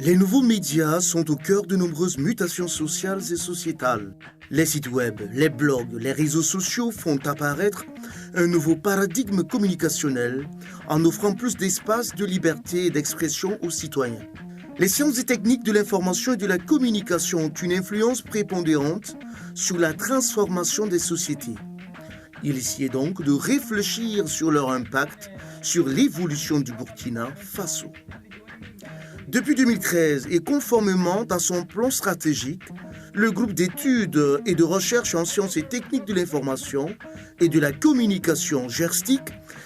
Les nouveaux médias sont au cœur de nombreuses mutations sociales et sociétales. Les sites web, les blogs, les réseaux sociaux font apparaître un nouveau paradigme communicationnel en offrant plus d'espace de liberté et d'expression aux citoyens. Les sciences et techniques de l'information et de la communication ont une influence prépondérante sur la transformation des sociétés. Il est donc de réfléchir sur leur impact sur l'évolution du Burkina Faso. Depuis 2013 et conformément à son plan stratégique, le groupe d'études et de recherche en sciences et techniques de l'information et de la communication GERSTIC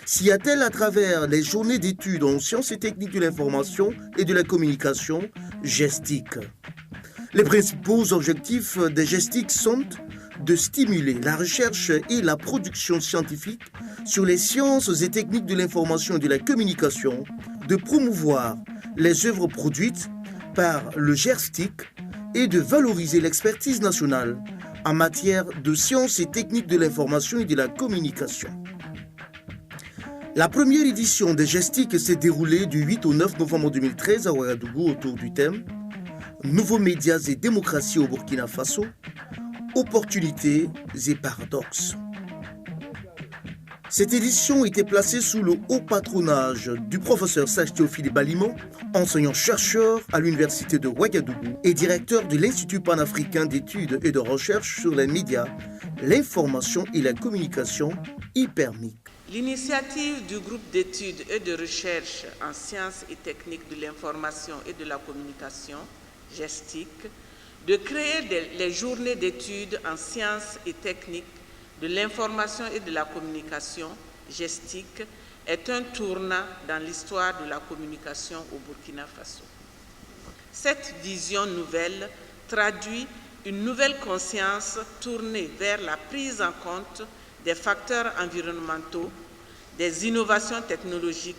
s'y attelle à travers les journées d'études en sciences et techniques de l'information et de la communication GESTIC. Les principaux objectifs des GESTIC sont de stimuler la recherche et la production scientifique sur les sciences et techniques de l'information et de la communication, de promouvoir les œuvres produites par le GERSTIC et de valoriser l'expertise nationale en matière de sciences et techniques de l'information et de la communication. La première édition des GESTIC s'est déroulée du 8 au 9 novembre 2013 à Ouagadougou autour du thème « Nouveaux médias et démocratie au Burkina Faso, opportunités et paradoxes ». Cette édition était placée sous le haut patronage du professeur Sage Théophile Balimon, enseignant-chercheur à l'université de Ouagadougou et directeur de l'Institut panafricain d'études et de recherche sur les médias, l'information et la communication, IPERMIC. L'initiative du groupe d'études et de recherche en sciences et techniques de l'information et de la communication, GESTIC, de créer les journées d'études en sciences et techniques de l'information et de la communication, GESTIC, est un tournant dans l'histoire de la communication au Burkina Faso. Cette vision nouvelle traduit une nouvelle conscience tournée vers la prise en compte des facteurs environnementaux, des innovations technologiques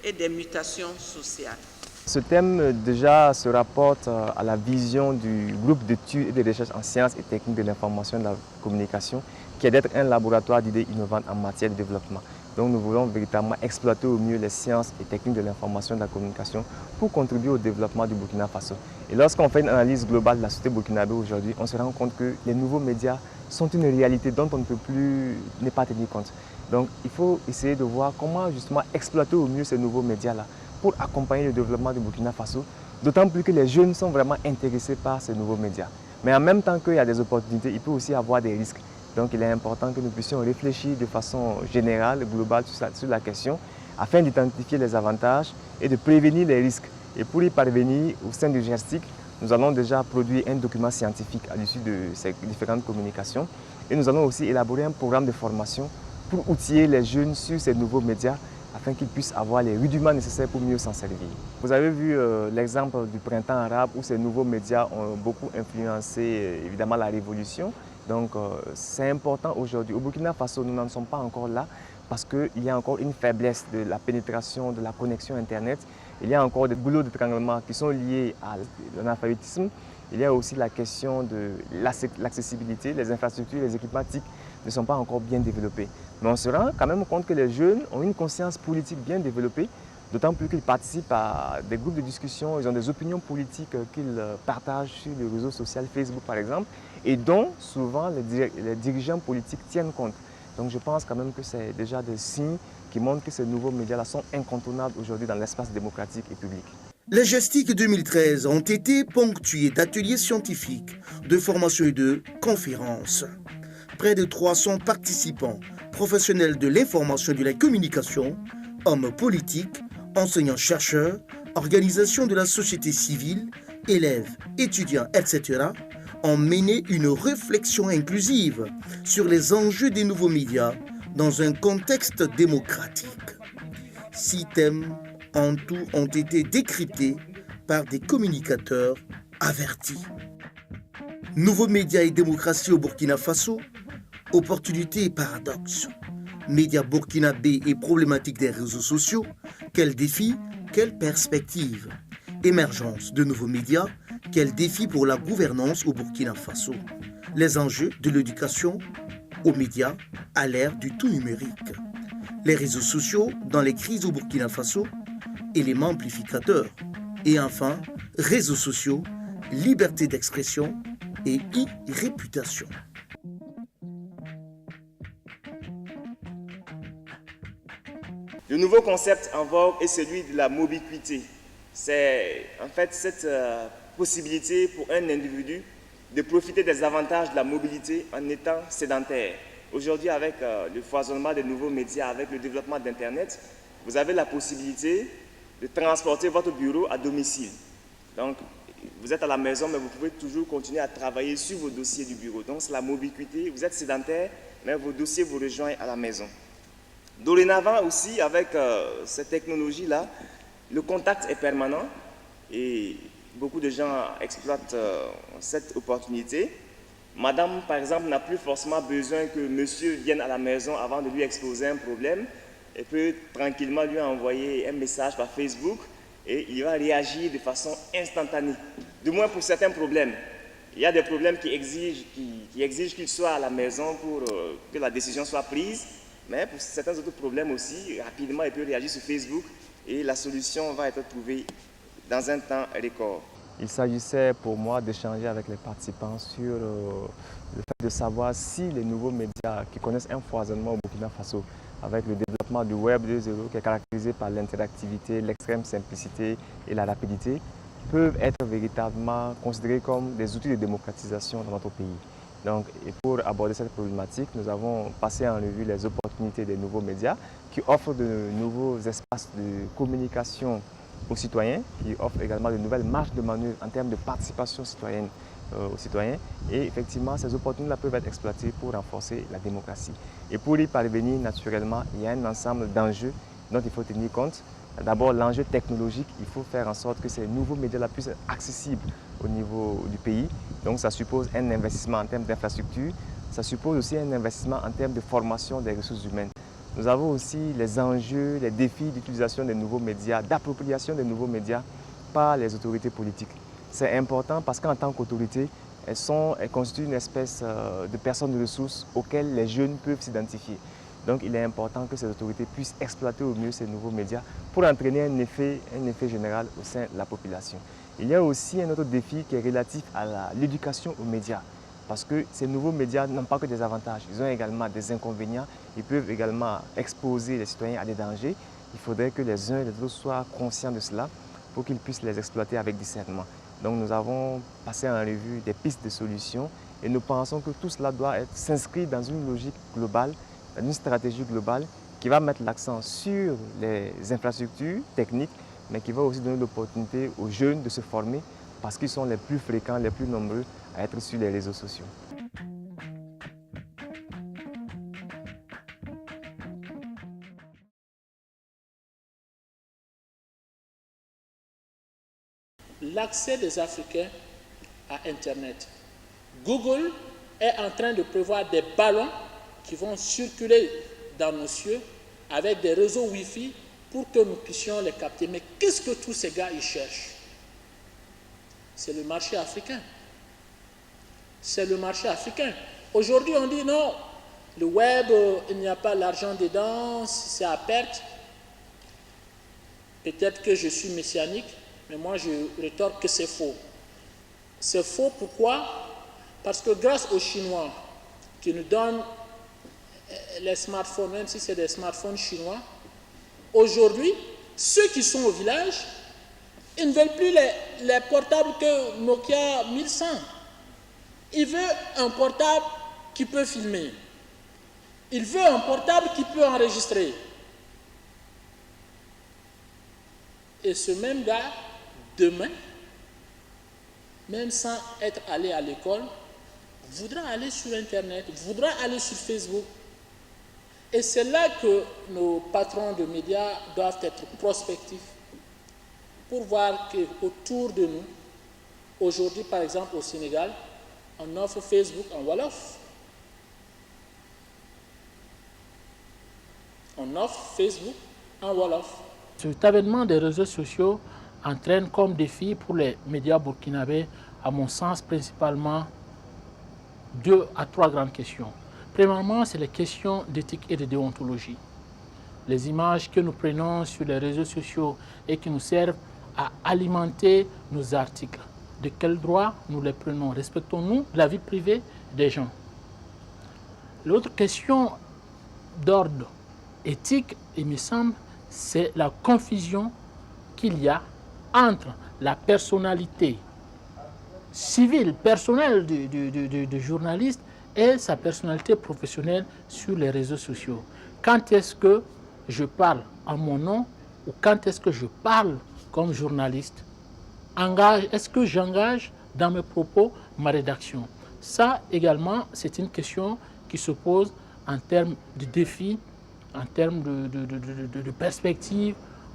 et des mutations sociales. Ce thème déjà se rapporte à la vision du groupe d'études et de recherche en sciences et techniques de l'information et de la communication, qui est d'être un laboratoire d'idées innovantes en matière de développement. Donc nous voulons véritablement exploiter au mieux les sciences et techniques de l'information et de la communication pour contribuer au développement du Burkina Faso. Et lorsqu'on fait une analyse globale de la société burkinabé aujourd'hui, on se rend compte que les nouveaux médias sont une réalité dont on ne peut plus ne pas tenir compte. Donc il faut essayer de voir comment justement exploiter au mieux ces nouveaux médias-là pour accompagner le développement du Burkina Faso, d'autant plus que les jeunes sont vraiment intéressés par ces nouveaux médias. Mais en même temps qu'il y a des opportunités, il peut aussi y avoir des risques. Donc il est important que nous puissions réfléchir de façon générale, globale sur la question, afin d'identifier les avantages et de prévenir les risques. Et pour y parvenir, au sein du GERSTIC, nous allons déjà produire un document scientifique à l'issue de ces différentes communications. Et nous allons aussi élaborer un programme de formation pour outiller les jeunes sur ces nouveaux médias, afin qu'ils puissent avoir les rudiments nécessaires pour mieux s'en servir. Vous avez vu l'exemple du printemps arabe où ces nouveaux médias ont beaucoup influencé évidemment la révolution. Donc c'est important aujourd'hui. Au Burkina Faso, nous n'en sommes pas encore là parce qu'il y a encore une faiblesse de la pénétration, de la connexion Internet. Il y a encore des boulots d'étranglement qui sont liés à l'analphabétisme. Il y a aussi la question de l'accessibilité, les infrastructures, les équipements TIC ne sont pas encore bien développés. Mais on se rend quand même compte que les jeunes ont une conscience politique bien développée, d'autant plus qu'ils participent à des groupes de discussion, ils ont des opinions politiques qu'ils partagent sur le réseau social Facebook par exemple, et dont souvent les dirigeants politiques tiennent compte. Donc je pense quand même que c'est déjà des signes qui montrent que ces nouveaux médias-là sont incontournables aujourd'hui dans l'espace démocratique et public. Les GESTIC 2013 ont été ponctués d'ateliers scientifiques, de formations et de conférences. Près de 300 participants, professionnels de l'information et de la communication, hommes politiques, enseignants-chercheurs, organisations de la société civile, élèves, étudiants, etc., ont mené une réflexion inclusive sur les enjeux des nouveaux médias dans un contexte démocratique. 6 thèmes en tout ont été décryptés par des communicateurs avertis. Nouveaux médias et démocratie au Burkina Faso, opportunités et paradoxes. Médias burkinabés et problématiques des réseaux sociaux, quels défis, quelles perspectives. Émergence de nouveaux médias, quels défis pour la gouvernance au Burkina Faso. Les enjeux de l'éducation aux médias à l'ère du tout numérique. Les réseaux sociaux dans les crises au Burkina Faso, éléments amplificateurs. Et enfin, réseaux sociaux, liberté d'expression et e-réputation. Le nouveau concept en vogue est celui de la mobiquité. C'est en fait cette possibilité pour un individu de profiter des avantages de la mobilité en étant sédentaire. Aujourd'hui, avec le foisonnement des nouveaux médias, avec le développement d'Internet, vous avez la possibilité de transporter votre bureau à domicile. Donc, vous êtes à la maison, mais vous pouvez toujours continuer à travailler sur vos dossiers du bureau. Donc, c'est la mobiquité. Vous êtes sédentaire, mais vos dossiers vous rejoignent à la maison. Dorénavant aussi, avec cette technologie-là, le contact est permanent et beaucoup de gens exploitent cette opportunité. Madame, par exemple, n'a plus forcément besoin que monsieur vienne à la maison avant de lui exposer un problème. Elle peut tranquillement lui envoyer un message par Facebook et il va réagir de façon instantanée. Du moins pour certains problèmes. Il y a des problèmes qui exigent qu'il soit à la maison pour que la décision soit prise. Mais pour certains autres problèmes aussi, rapidement, il peut réagir sur Facebook et la solution va être trouvée dans un temps record. Il s'agissait pour moi d'échanger avec les participants sur le fait de savoir si les nouveaux médias qui connaissent un foisonnement au Burkina Faso, avec le développement du Web 2.0 qui est caractérisé par l'interactivité, l'extrême simplicité et la rapidité, peuvent être véritablement considérés comme des outils de démocratisation dans notre pays. Donc, et pour aborder cette problématique, nous avons passé en revue les opportunités des nouveaux médias qui offrent de nouveaux espaces de communication aux citoyens, qui offrent également de nouvelles marges de manœuvre en termes de participation citoyenne aux citoyens. Et effectivement, ces opportunités peuvent être exploitées pour renforcer la démocratie. Et pour y parvenir, naturellement, il y a un ensemble d'enjeux dont il faut tenir compte. D'abord, l'enjeu technologique, il faut faire en sorte que ces nouveaux médias puissent être accessibles au niveau du pays. Donc, ça suppose un investissement en termes d'infrastructure, ça suppose aussi un investissement en termes de formation des ressources humaines. Nous avons aussi les enjeux, les défis d'utilisation des nouveaux médias, d'appropriation des nouveaux médias par les autorités politiques. C'est important parce qu'en tant qu'autorité, elles constituent une espèce de personnes ressources auxquelles les jeunes peuvent s'identifier. Donc il est important que ces autorités puissent exploiter au mieux ces nouveaux médias pour entraîner un effet général au sein de la population. Il y a aussi un autre défi qui est relatif à l'éducation aux médias. Parce que ces nouveaux médias n'ont pas que des avantages, ils ont également des inconvénients, ils peuvent également exposer les citoyens à des dangers. Il faudrait que les uns et les autres soient conscients de cela pour qu'ils puissent les exploiter avec discernement. Donc nous avons passé en revue des pistes de solutions et nous pensons que tout cela doit s'inscrire dans une logique globale, dans une stratégie globale qui va mettre l'accent sur les infrastructures techniques, mais qui va aussi donner l'opportunité aux jeunes de se former parce qu'ils sont les plus fréquents, les plus nombreux à être sur les réseaux sociaux. L'accès des Africains à Internet. Google est en train de prévoir des ballons qui vont circuler dans nos cieux avec des réseaux Wi-Fi pour que nous puissions les capter. Mais qu'est-ce que tous ces gars ils cherchent? C'est le marché africain. C'est le marché africain. Aujourd'hui, on dit non, le web, il n'y a pas l'argent dedans, c'est à perte. Peut-être que je suis messianique, mais moi je rétorque que c'est faux. C'est faux pourquoi? Parce que grâce aux Chinois qui nous donnent les smartphones, même si c'est des smartphones chinois, aujourd'hui, ceux qui sont au village, ils ne veulent plus les portables que Nokia 1100. Il veut un portable qui peut filmer. Il veut un portable qui peut enregistrer. Et ce même gars, demain, même sans être allé à l'école, voudra aller sur Internet, voudra aller sur Facebook. Et c'est là que nos patrons de médias doivent être prospectifs pour voir qu'autour de nous, aujourd'hui par exemple au Sénégal, on offre Facebook en Wolof. On offre Facebook en Wolof. Cet avènement des réseaux sociaux entraîne comme défi pour les médias burkinabés, à mon sens, principalement 2 à 3 grandes questions. Premièrement, c'est les questions d'éthique et de déontologie. Les images que nous prenons sur les réseaux sociaux et qui nous servent à alimenter nos articles? De quel droit nous les prenons? Respectons-nous la vie privée des gens? L'autre question d'ordre éthique, il me semble, c'est la confusion qu'il y a entre la personnalité civile, personnelle du journaliste et sa personnalité professionnelle sur les réseaux sociaux. Quand est-ce que je parle en mon nom ou quand est-ce que je parle comme journaliste? Est-ce que j'engage dans mes propos ma rédaction? Ça également, c'est une question qui se pose en termes de défis, en termes de perspectives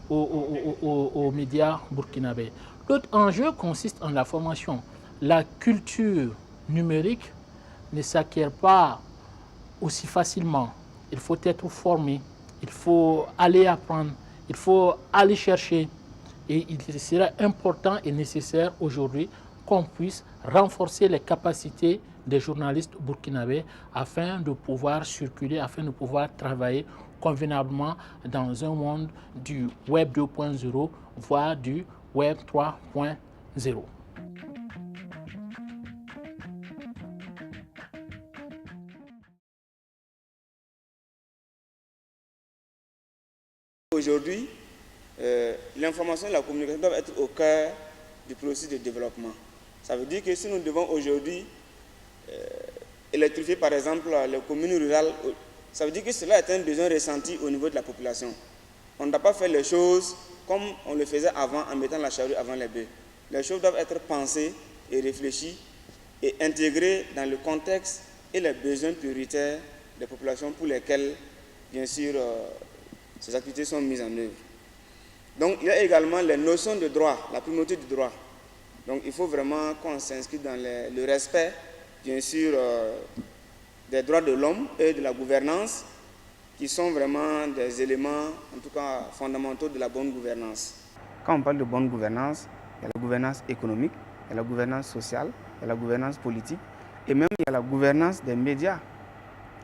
aux médias burkinabés. L'autre enjeu consiste en la formation. La culture numérique ne s'acquiert pas aussi facilement. Il faut être formé, il faut aller apprendre, il faut aller chercher. Et il sera important et nécessaire aujourd'hui qu'on puisse renforcer les capacités des journalistes burkinabés afin de pouvoir circuler, afin de pouvoir travailler convenablement dans un monde du Web 2.0, voire du Web 3.0. Aujourd'hui, l'information et la communication doivent être au cœur du processus de développement. Ça veut dire que si nous devons aujourd'hui électrifier par exemple les communes rurales, ça veut dire que cela est un besoin ressenti au niveau de la population. On ne doit pas faire les choses comme on le faisait avant en mettant la charrue avant les bœufs. Les choses doivent être pensées et réfléchies et intégrées dans le contexte et les besoins prioritaires des populations pour lesquelles, bien sûr, ces activités sont mises en œuvre. Donc, il y a également les notions de droit, la primauté du droit. Donc, il faut vraiment qu'on s'inscrive dans le respect, bien sûr, des droits de l'homme et de la gouvernance, qui sont vraiment des éléments, en tout cas, fondamentaux de la bonne gouvernance. Quand on parle de bonne gouvernance, il y a la gouvernance économique, il y a la gouvernance sociale, il y a la gouvernance politique, et même il y a la gouvernance des médias.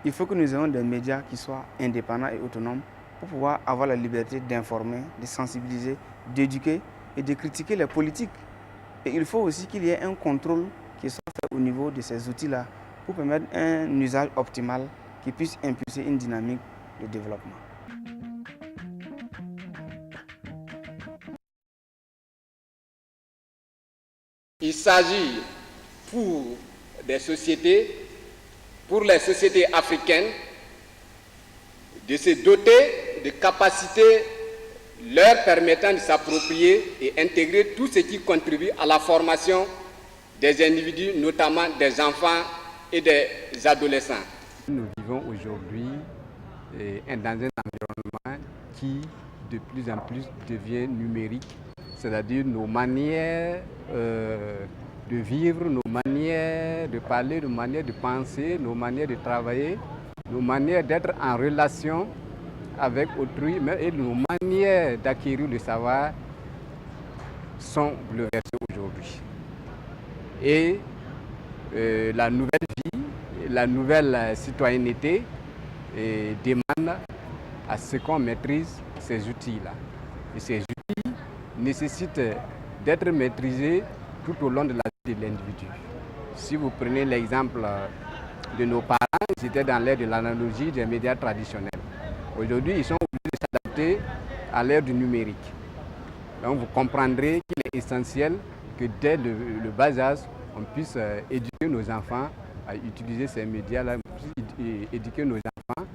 Il faut que nous ayons des médias qui soient indépendants et autonomes pour pouvoir avoir la liberté d'informer, de sensibiliser, d'éduquer et de critiquer les politiques. Et il faut aussi qu'il y ait un contrôle qui soit fait au niveau de ces outils-là pour permettre un usage optimal qui puisse impulser une dynamique de développement. Il s'agit pour les sociétés africaines, de se doter de capacités leur permettant de s'approprier et intégrer tout ce qui contribue à la formation des individus, notamment des enfants et des adolescents. Nous vivons aujourd'hui dans un environnement qui de plus en plus devient numérique, c'est-à-dire nos manières de vivre, nos manières de parler, nos manières de penser, nos manières de travailler, nos manières d'être en relation avec autrui et nos manières d'acquérir le savoir sont bouleversées aujourd'hui. Et la nouvelle vie, la nouvelle citoyenneté demande à ce qu'on maîtrise ces outils-là. Et ces outils nécessitent d'être maîtrisés tout au long de la vie de l'individu. Si vous prenez l'exemple de nos parents, ils étaient dans l'ère de l'analogie des médias traditionnels. Aujourd'hui, ils sont obligés de s'adapter à l'ère du numérique. Donc vous comprendrez qu'il est essentiel que dès le bas âge, on puisse éduquer nos enfants à utiliser ces médias-là, éduquer nos enfants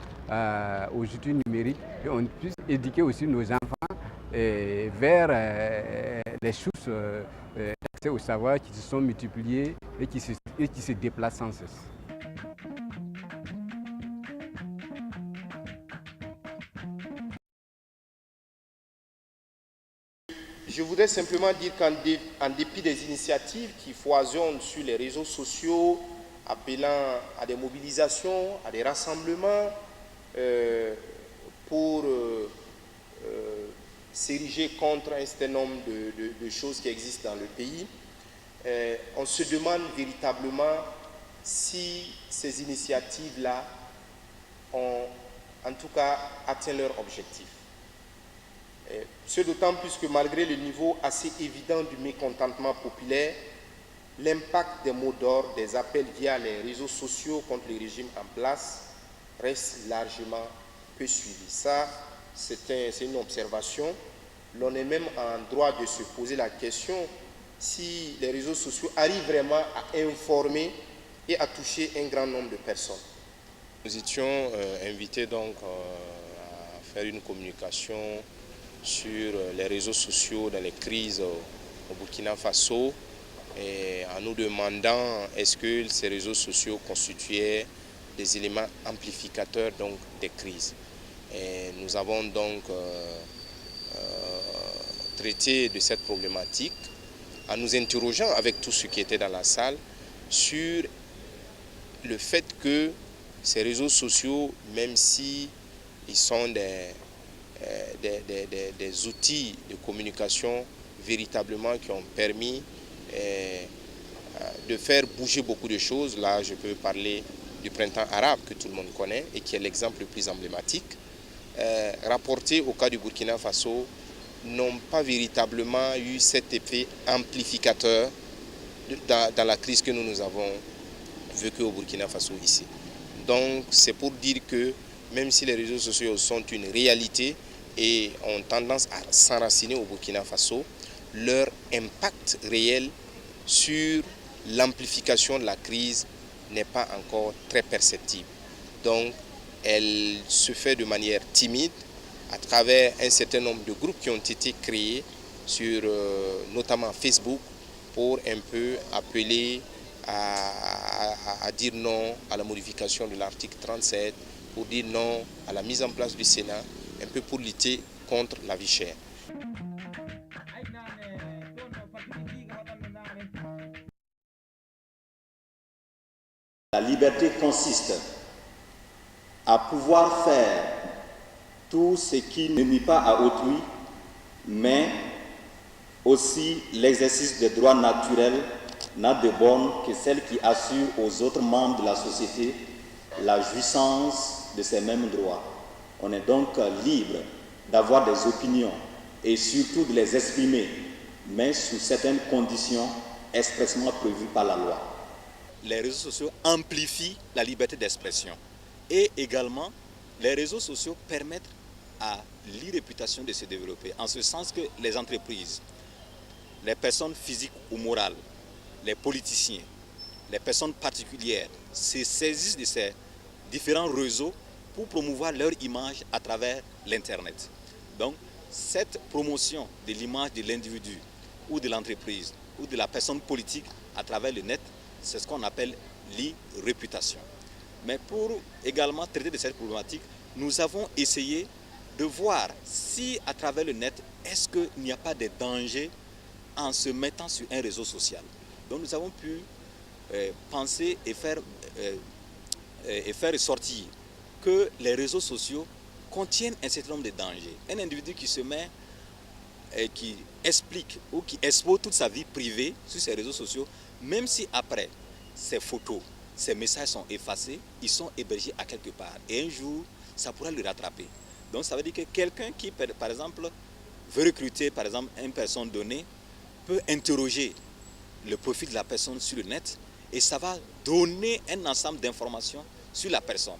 aux outils numériques et on puisse éduquer aussi nos enfants vers les sources d'accès au savoir qui se sont multipliées et qui se déplacent sans cesse. Je voudrais simplement dire qu'en dépit des initiatives qui foisonnent sur les réseaux sociaux, appelant à des mobilisations, à des rassemblements pour s'ériger contre un certain nombre de choses qui existent dans le pays, on se demande véritablement si ces initiatives-là ont en tout cas atteint leur objectif. Ce d'autant plus que malgré le niveau assez évident du mécontentement populaire, l'impact des mots d'ordre, des appels via les réseaux sociaux contre le régime en place reste largement peu suivi. Ça, c'est une observation. L'on est même en droit de se poser la question si les réseaux sociaux arrivent vraiment à informer et à toucher un grand nombre de personnes. Nous étions invités donc à faire une communication sur les réseaux sociaux dans les crises au Burkina Faso et en nous demandant est-ce que ces réseaux sociaux constituaient des éléments amplificateurs donc des crises. Et nous avons donc traité de cette problématique en nous interrogeant avec tous ceux qui étaient dans la salle sur le fait que ces réseaux sociaux, même si ils sont des outils de communication véritablement qui ont permis de faire bouger beaucoup de choses. Là, je peux parler du printemps arabe que tout le monde connaît et qui est l'exemple le plus emblématique. Rapportés au cas du Burkina Faso, n'ont pas véritablement eu cet effet amplificateur dans la crise que nous avons vécue au Burkina Faso ici. Donc c'est pour dire que même si les réseaux sociaux sont une réalité et ont tendance à s'enraciner au Burkina Faso, leur impact réel sur l'amplification de la crise n'est pas encore très perceptible. Donc elle se fait de manière timide à travers un certain nombre de groupes qui ont été créés sur notamment Facebook pour un peu appeler à dire non à la modification de l'article 37, pour dire non à la mise en place du Sénat, un peu pour lutter contre la vie chère. La liberté consiste à pouvoir faire tout ce qui ne nuit pas à autrui, mais aussi l'exercice des droits naturels n'a de borne que celle qui assure aux autres membres de la société la jouissance de ces mêmes droits. On est donc libre d'avoir des opinions et surtout de les exprimer, mais sous certaines conditions expressément prévues par la loi. Les réseaux sociaux amplifient la liberté d'expression et également les réseaux sociaux permettent à l'e-réputation de se développer, en ce sens que les entreprises, les personnes physiques ou morales, les politiciens, les personnes particulières se saisissent de ces différents réseaux pour promouvoir leur image à travers l'Internet. Donc, cette promotion de l'image de l'individu ou de l'entreprise ou de la personne politique à travers le net, c'est ce qu'on appelle l'e-réputation. Mais pour également traiter de cette problématique, nous avons essayé de voir si à travers le net, est-ce qu'il n'y a pas de danger en se mettant sur un réseau social. Donc nous avons pu penser et faire ressortir que les réseaux sociaux contiennent un certain nombre de dangers. Un individu qui se met et qui explique ou qui expose toute sa vie privée sur ces réseaux sociaux, même si après ces photos, ces messages sont effacés, ils sont hébergés à quelque part. Et un jour, ça pourra le rattraper. Donc ça veut dire que quelqu'un qui, par exemple, veut recruter par exemple une personne donnée, peut interroger le profil de la personne sur le net et ça va donner un ensemble d'informations sur la personne.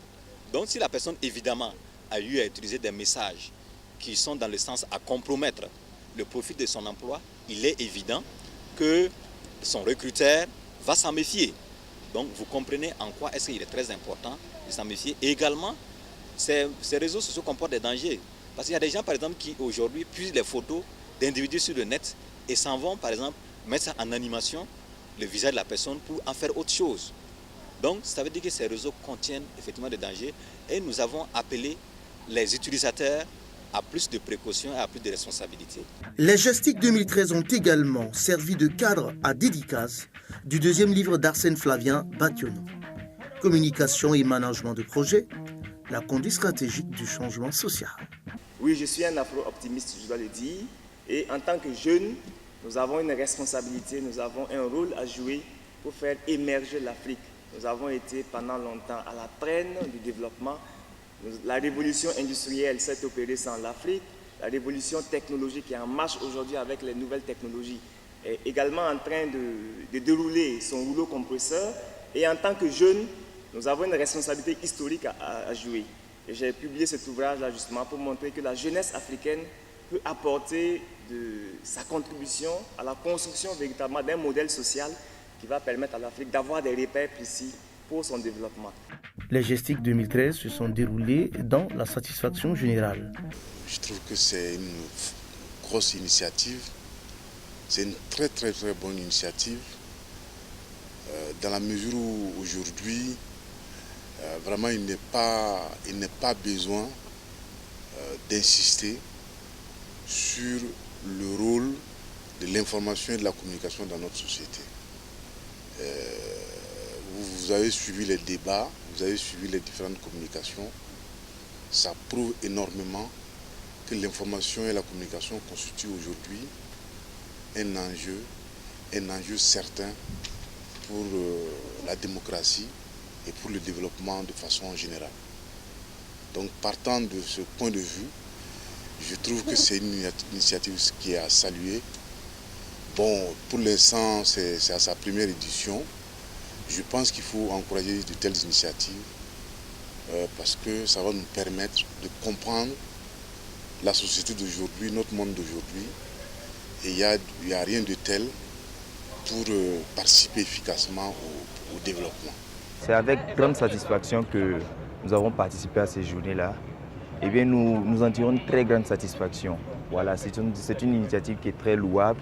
Donc si la personne évidemment a eu à utiliser des messages qui sont dans le sens à compromettre le profil de son emploi, il est évident que son recruteur va s'en méfier. Donc vous comprenez en quoi est-ce qu'il est très important de s'en méfier. Et également, ces réseaux sociaux comportent des dangers. Parce qu'il y a des gens par exemple qui aujourd'hui puisent les photos d'individus sur le net et s'en vont par exemple mettre ça en animation, le visage de la personne pour en faire autre chose. Donc ça veut dire que ces réseaux contiennent effectivement des dangers et nous avons appelé les utilisateurs à plus de précautions et à plus de responsabilités. Les gestiques 2013 ont également servi de cadre à dédicace du deuxième livre d'Arsène Flavien Bationo. Communication et management de projet, la conduite stratégique du changement social. Oui, je suis un afro-optimiste, je dois le dire. Et en tant que jeune, nous avons une responsabilité, nous avons un rôle à jouer pour faire émerger l'Afrique. Nous avons été pendant longtemps à la traîne du développement. La révolution industrielle s'est opérée sans l'Afrique. la révolution technologique qui est en marche aujourd'hui avec les nouvelles technologies, est également en train de dérouler son rouleau compresseur. Et en tant que jeunes, nous avons une responsabilité historique à jouer. Et j'ai publié cet ouvrage-là justement pour montrer que la jeunesse africaine peut apporter sa contribution à la construction véritablement d'un modèle social qui va permettre à l'Afrique d'avoir des repères précis pour son développement. Les gestiques 2013 se sont déroulées dans la satisfaction générale. Je trouve que c'est une grosse initiative. C'est une très bonne initiative dans la mesure où aujourd'hui, vraiment il n'est pas besoin d'insister sur le rôle de l'information et de la communication dans notre société. Vous avez suivi les débats, vous avez suivi les différentes communications. Ça prouve énormément que l'information et la communication constituent aujourd'hui un enjeu certain pour la démocratie et pour le développement de façon générale. Donc partant de ce point de vue, je trouve que c'est une initiative qui est à saluer. Bon, pour l'instant, c'est à sa première édition. Je pense qu'il faut encourager de telles initiatives parce que ça va nous permettre de comprendre la société d'aujourd'hui, notre monde d'aujourd'hui. Et il n'y a rien de tel pour participer efficacement au développement. C'est avec grande satisfaction que nous avons participé à ces journées-là. Eh bien, nous en tirons une très grande satisfaction. Voilà, c'est une initiative qui est très louable.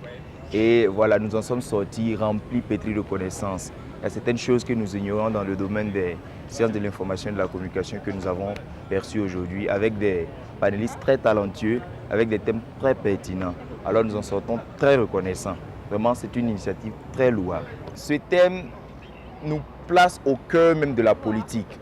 Et voilà, nous en sommes sortis remplis, pétris de connaissances. Il y a certaines choses que nous ignorons dans le domaine des sciences de l'information et de la communication que nous avons perçues aujourd'hui avec des panélistes très talentueux, avec des thèmes très pertinents. Alors nous en sortons très reconnaissants. Vraiment, c'est une initiative très louable. Ce thème nous place au cœur même de la politique.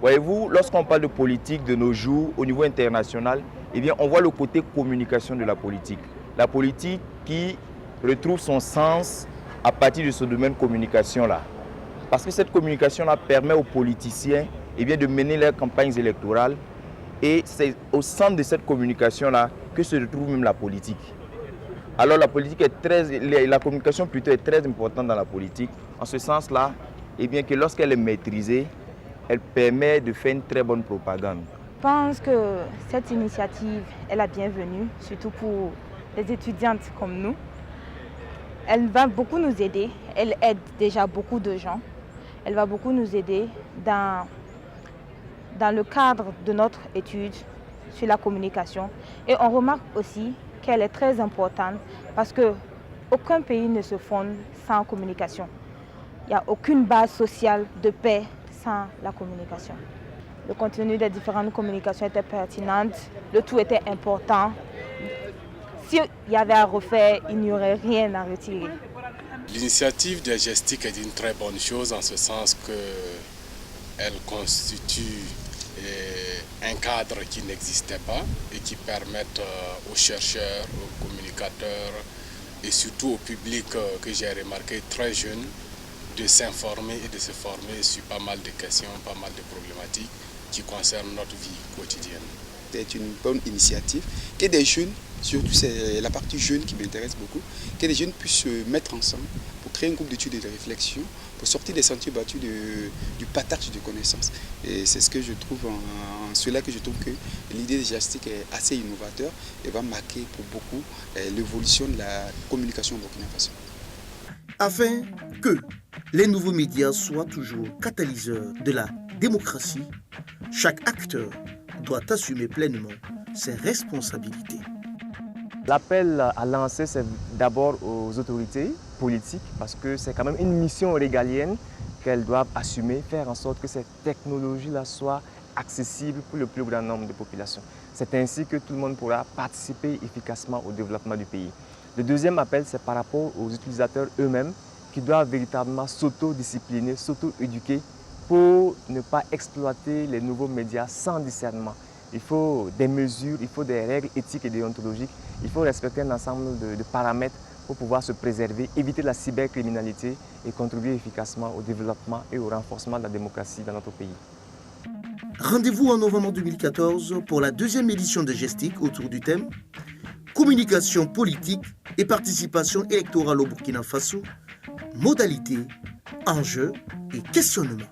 Voyez-vous, lorsqu'on parle de politique de nos jours au niveau international, eh bien, on voit le côté communication de la politique. La politique qui retrouve son sens à partir de ce domaine communication-là. Parce que cette communication-là permet aux politiciens eh bien, de mener leurs campagnes électorales et c'est au centre de cette communication-là que se retrouve même la politique. Alors la communication plutôt est très importante dans la politique, en ce sens-là, eh bien, que lorsqu'elle est maîtrisée, elle permet de faire une très bonne propagande. Je pense que cette initiative est la bienvenue, surtout pour les étudiantes comme nous. Elle va beaucoup nous aider, elle aide déjà beaucoup de gens. Elle va beaucoup nous aider dans le cadre de notre étude sur la communication. Et on remarque aussi qu'elle est très importante parce qu'aucun pays ne se fonde sans communication. Il n'y a aucune base sociale de paix sans la communication. Le contenu des différentes communications était pertinent, le tout était important. S'il y avait à refaire, il n'y aurait rien à retirer. L'initiative des gestiques est une très bonne chose en ce sens qu'elle constitue un cadre qui n'existait pas et qui permet aux chercheurs, aux communicateurs et surtout au public que j'ai remarqué très jeune de s'informer et de se former sur pas mal de questions, pas mal de problématiques qui concernent notre vie quotidienne. C'est une bonne initiative que des jeunes, surtout c'est la partie jeune qui m'intéresse beaucoup, que les jeunes puissent se mettre ensemble pour créer un groupe d'études et de réflexion, pour sortir des sentiers battus du partage de connaissances. Et c'est ce que je trouve en cela que je trouve que l'idée des gestiques est assez innovateur et va marquer pour beaucoup l'évolution de la communication au Burkina Faso. Afin que les nouveaux médias soient toujours catalyseurs de la démocratie, chaque acteur doit assumer pleinement ses responsabilités. L'appel à lancer, c'est d'abord aux autorités politiques parce que c'est quand même une mission régalienne qu'elles doivent assumer, faire en sorte que cette technologie-là soit accessible pour le plus grand nombre de populations. C'est ainsi que tout le monde pourra participer efficacement au développement du pays. Le deuxième appel, c'est par rapport aux utilisateurs eux-mêmes qui doivent véritablement s'auto-discipliner, s'auto-éduquer pour ne pas exploiter les nouveaux médias sans discernement. Il faut des mesures, il faut des règles éthiques et déontologiques, il faut respecter un ensemble de paramètres pour pouvoir se préserver, éviter la cybercriminalité et contribuer efficacement au développement et au renforcement de la démocratie dans notre pays. Rendez-vous en novembre 2014 pour la deuxième édition de Gestic autour du thème Communication politique et participation électorale au Burkina Faso, modalités, enjeux et questionnements.